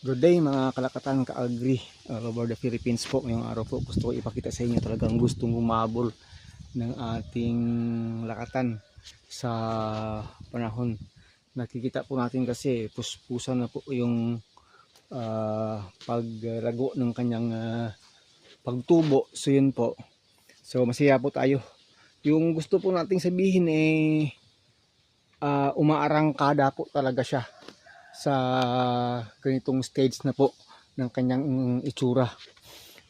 Good day mga kalakatan ka-agri all over the Philippines po. Ngayong araw po gusto ko ipakita sa inyo talagang gustong humabol ng ating lakatan sa panahon. Nakikita po natin kasi puspusan na po yung paglago ng kanyang pagtubo. So yun po. So masaya po tayo. Yung gusto po nating sabihin umaarangkada po talaga siya sa ganitong stage na po ng kanyang itsura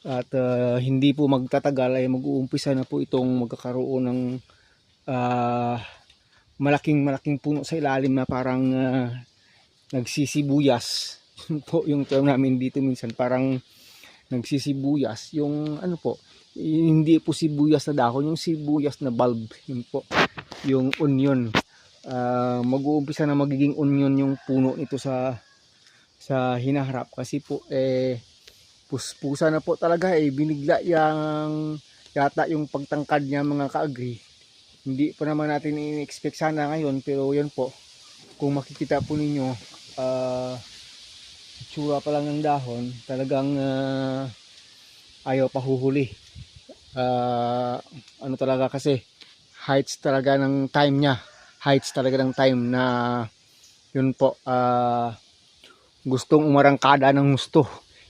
at hindi po magtatagal ay mag-uumpisa na po itong magkakaroon ng malaking puno sa ilalim na parang nagsisibuyas. Yun po yung term namin dito minsan, parang nagsisibuyas yung ano po, hindi po sibuyas na dahon, yung sibuyas na bulb, yun po yung onion. Mag-uumpisa na magiging onion yung puno nito sa hinaharap kasi po puspusa na po talaga, binigla yata yung pagtangkad niya mga kaagri. Hindi pa naman natin in-expect sana ngayon, pero yun po, kung makikita po ninyo itsura pa lang ng dahon, talagang ayaw pa huhuli. Ano talaga kasi heights talaga ng time niya, na yun po, gustong umarangkada ng gusto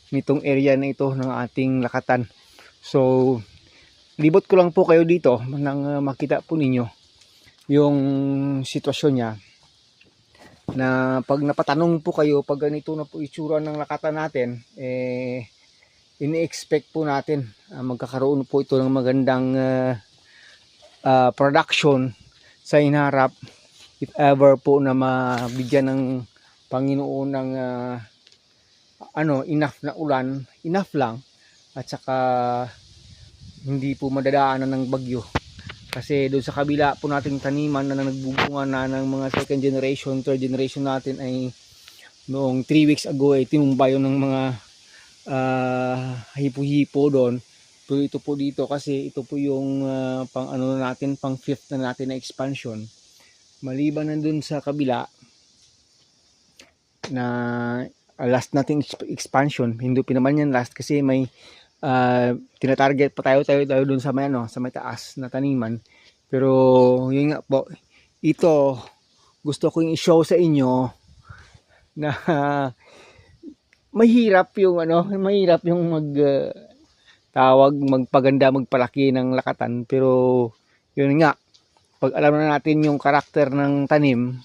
nitong area na ito ng ating lakatan. So libot ko lang po kayo dito nang makita po ninyo yung sitwasyon niya, na pag napatanong po kayo pag ganito na po itsura ng lakatan natin, ini-expect po natin magkakaroon po ito ng magandang production sa inharap if ever po na mabigyan ng Panginoon ng enough na ulan, enough lang, at saka hindi po madadaanan ng bagyo. Kasi doon sa kabila po nating taniman na nagbubunga na ng mga second generation, third generation natin, ay noong 3 weeks ago ay tinumbayo ng mga hipo-hipo doon. Pero ito po dito kasi ito po yung pang fifth na natin na expansion. Maliban na dun sa kabila na last nating expansion, hindi naman yan last kasi may tinatarget pa tayo dun sa may taas na taniman. Pero yun nga po, ito gusto kong i-show sa inyo na mahirap yung magpaganda, magpalaki ng lakatan. Pero yun nga, pag alam na natin yung karakter ng tanim,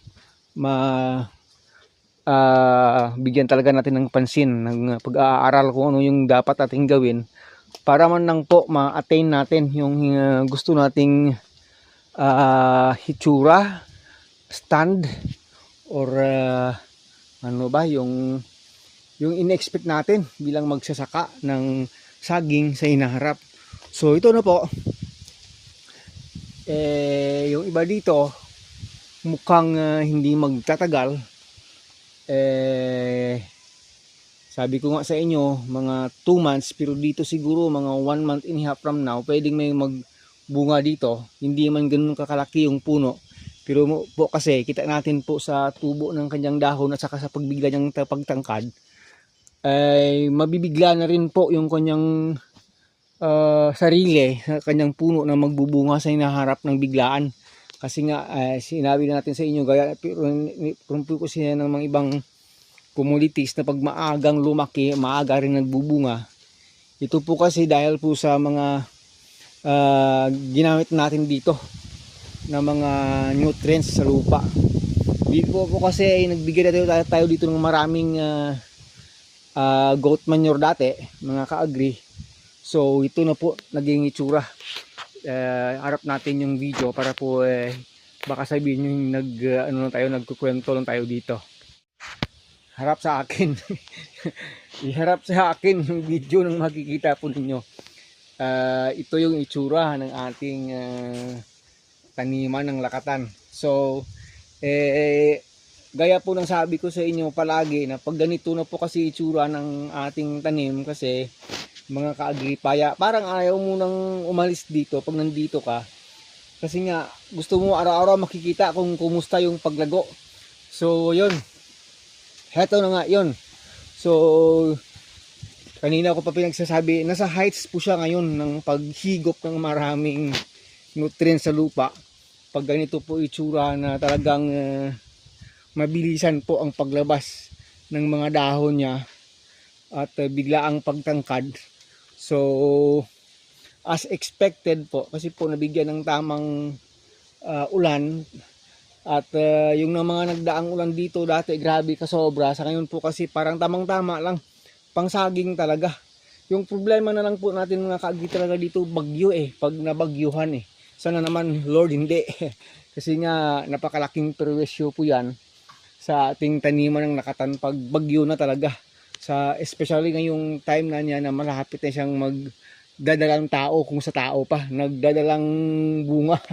bigyan talaga natin ng pansin ng pag-aaral kung ano yung dapat nating gawin para man lang po ma-attain natin yung gusto nating hitsura, stand, or yung in-expect natin bilang magsasaka ng saging sa hinaharap. So ito na po, yung iba dito mukhang hindi magtatagal. Sabi ko nga sa inyo mga 2 months, pero dito siguro mga 1 month and a half from now pwedeng may magbunga dito. Hindi man ganoon kakalaki yung puno, pero po kasi kita natin po sa tubo ng kanyang dahon at saka sa pagbigla niyang pagtangkad ay mabibigla na rin po yung kanyang sarili sa kanyang puno na magbubunga sa hinaharap ng biglaan. Kasi nga sinabi na natin sa inyo, gaya pero po siya ng mga ibang commodities na pag maagang lumaki, maaga rin nagbubunga. Ito po kasi dahil po sa mga ginamit natin dito na mga nutrients sa lupa. Dito po kasi ay nagbigay tayo dito ng maraming goat manure dati, mga ka-agri. So ito na po naging itsura. Harap natin yung video para po baka sabihin yung nagkukwento lang tayo dito. Harap sa akin. Iharap sa akin yung video nang makikita po ninyo. Ito yung itsura ng ating taniman ng lakatan. So gaya po ng sabi ko sa inyo palagi na pag ganito na po kasi itsura ng ating tanim, kasi mga ka-agri, parang ayaw mo nang umalis dito pag nandito ka, kasi nga gusto mo araw-araw makikita kung kumusta yung paglago. So yun, heto na nga yun, So, kanina ko pa pinagsasabi, nasa heights po siya ngayon ng paghigop ng maraming nutrients sa lupa. Pag ganito po itsura na talagang mabilisan po ang paglabas ng mga dahon niya at bigla ang pagtangkad. So, as expected po, kasi po nabigyan ng tamang ulan at yung mga nagdaang ulan dito dati grabe kasobra. Sa ngayon po kasi parang tamang-tama lang, pangsaging talaga. Yung problema na lang po natin mga kaagi talaga dito, bagyo pag nabagyuhan Sana naman Lord hindi. Kasi nga napakalaking perwisyo po yan sa ating taniman ng nakatan pag bagyo na talaga. Especially ngayong time na niya na malapit na siyang magdadalang tao, kung sa tao pa, nagdadalang bunga.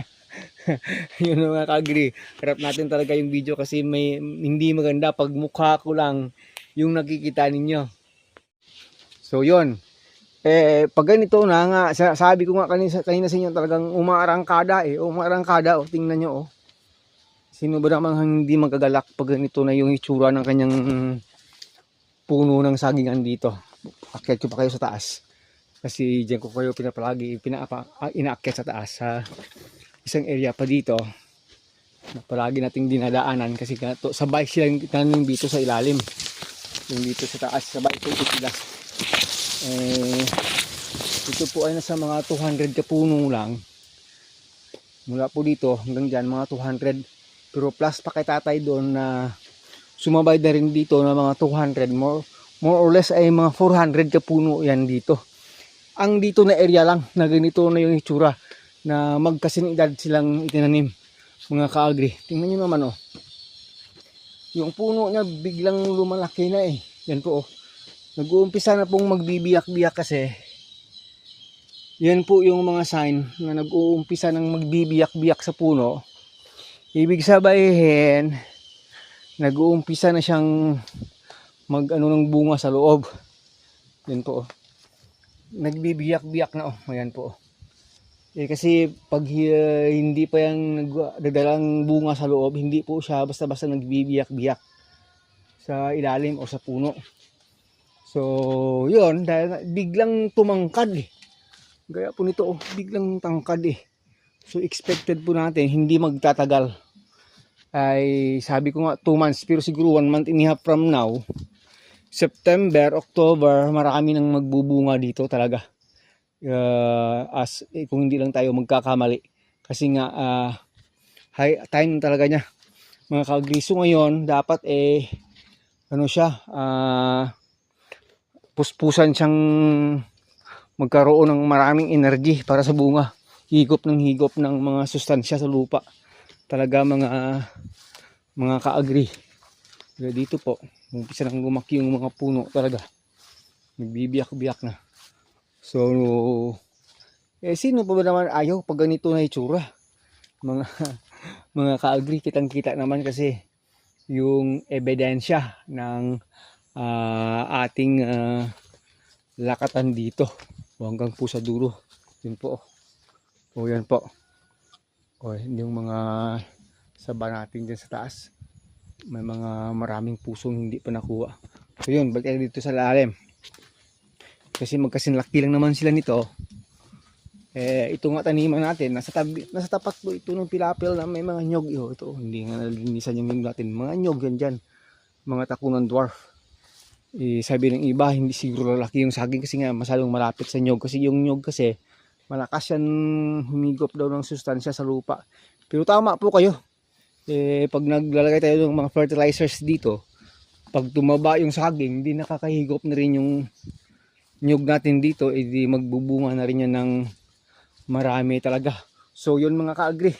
Yun mga kaagri. Harap natin talaga yung video kasi hindi maganda pag mukha ko lang yung nakikita ninyo. So yun. Pag ganito na nga, sabi ko nga kanina sa inyo talagang umaarangkada umaarangkada tingnan nyo Sino ba naman hindi magagalak pag ganito na yung itsura ng kanyang puno ng sagingan dito. Akyat ko pa kayo sa taas. Kasi diyan ko kayo inaakyat sa taas sa isang area pa dito. Na palagi nating dinadaanan kasi sabay silang tanim dito sa ilalim. Yung dito sa taas, sabay po ito sila. Ito po ay nasa mga 200 ka puno lang. Mula po dito hanggang dyan mga 200. Pero plus pa kay tatay doon na sumabay na rin dito na mga 200. More or less ay mga 400 ka puno yan dito. Ang dito na area lang na ganito na yung itsura na magkasinidad silang itinanim. Mga kaagri. Tingnan nyo naman Yung puno niya biglang lumalaki na Yan po Nag-uumpisa na pong magbibiyak-biyak kasi. Yan po yung mga sign na nag-uumpisa ng magbibiyak-biyak sa puno. Ibig sabihin, nag-uumpisa na siyang ng bunga sa loob. Yan po Nagbibiyak-biyak na Ayan po kasi pag hindi pa yung nagdadalang bunga sa loob, hindi po siya basta-basta nagbibiyak-biyak sa ilalim o sa puno. So, yun, dahil biglang tumangkad Gaya po nito biglang tangkad So, expected po natin hindi magtatagal. Ay sabi ko nga 2 months, pero siguro 1 month and a half from now, September, October, marami nang magbubunga dito talaga. Kung hindi lang tayo magkakamali. Kasi nga high time talaga niya. Mga kagriso ngayon, dapat puspusan siyang magkaroon ng maraming energy para sa bunga. Higop ng mga sustansya sa lupa. Talaga mga kaagri. Dito po, umpisa nang gumaki yung mga puno talaga. Nagbibiyak-biyak na. So, sino pa ba naman ayaw pag ganito na itsura? Mga kaagri, kitang-kita naman kasi yung ebidensya ng ating lakatan dito hanggang po sa dulo. Yun po yan po yung mga saba natin dyan sa taas, may mga maraming pusong hindi pa nakuha. So yun, balik dito sa lalim kasi magkasinlaki lang naman sila nito. Ito nga taniman natin, nasa tapat po ito ng pilapil na may mga nyog. Ito hindi nga nalinisan yung nyog natin, mga nyog yan dyan, mga takunan dwarf. Sabi ng iba hindi siguro lalaki yung saging kasi nga masyadong malapit sa nyog, kasi yung nyog kasi malakas yan humigop daw ng sustansya sa lupa. Pero tama po kayo, pag naglalagay tayo ng mga fertilizers dito, pag tumaba yung saging, hindi nakakahigop na rin yung nyog natin dito, di magbubunga na rin yan ng marami talaga. So yun mga kaagri,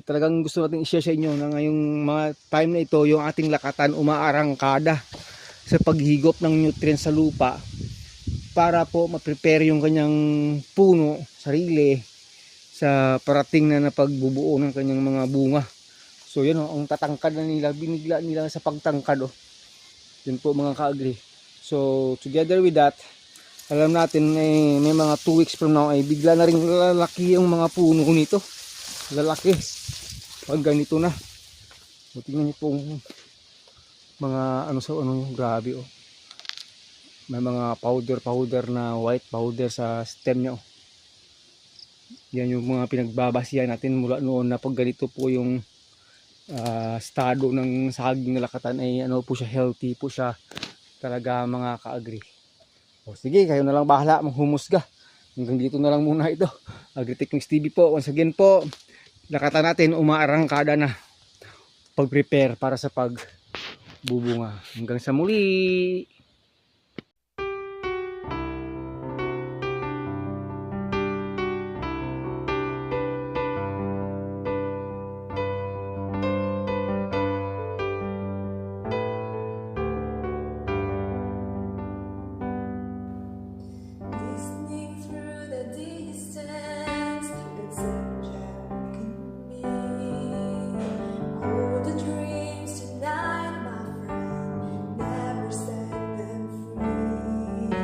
talagang gusto natin i-share sa inyo na ngayong mga time na ito, yung ating lakatan umaarangkada sa paghigop ng nutrients sa lupa para po ma-prepare yung kanyang puno, sarili sa parating na pagbubuo ng kanyang mga bunga. So yun ang tatangkad na nila, binigla nila sa pagtangkad yun po mga kaagri. So together with that, alam natin may mga 2 weeks from now ay bigla na rin lalaki yung mga puno nito. Lalaki pag ganito na. So, tingnan niyo po mga grabe May mga powder na white powder sa stem niya. Yan yung mga pinagbabasihan natin mula noon na pag ganito po yung estado ng saging na lakatan ay ano po siya, healthy po siya talaga mga ka-agri. O sige, kayo na lang bahala manghumusga. Hanggang dito na lang muna ito. Agritechnics TV po. Once again po, lakatan natin umaarangkada na pag-prepare para sa pagbubunga. Hanggang sa muli. Listening through the distance, it's enchanting me. All the dreams tonight, my friend, never set them free.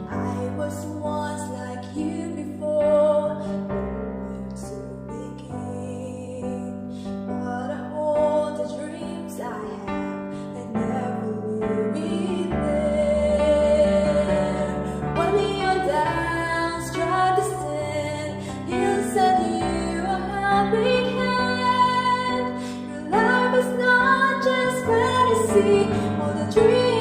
I was once like you before, where to begin? But I hold the dreams I have and never leave it there. When you're down, strike the stand, he'll send you a helping hand. Your life is not just fantasy, all the dreams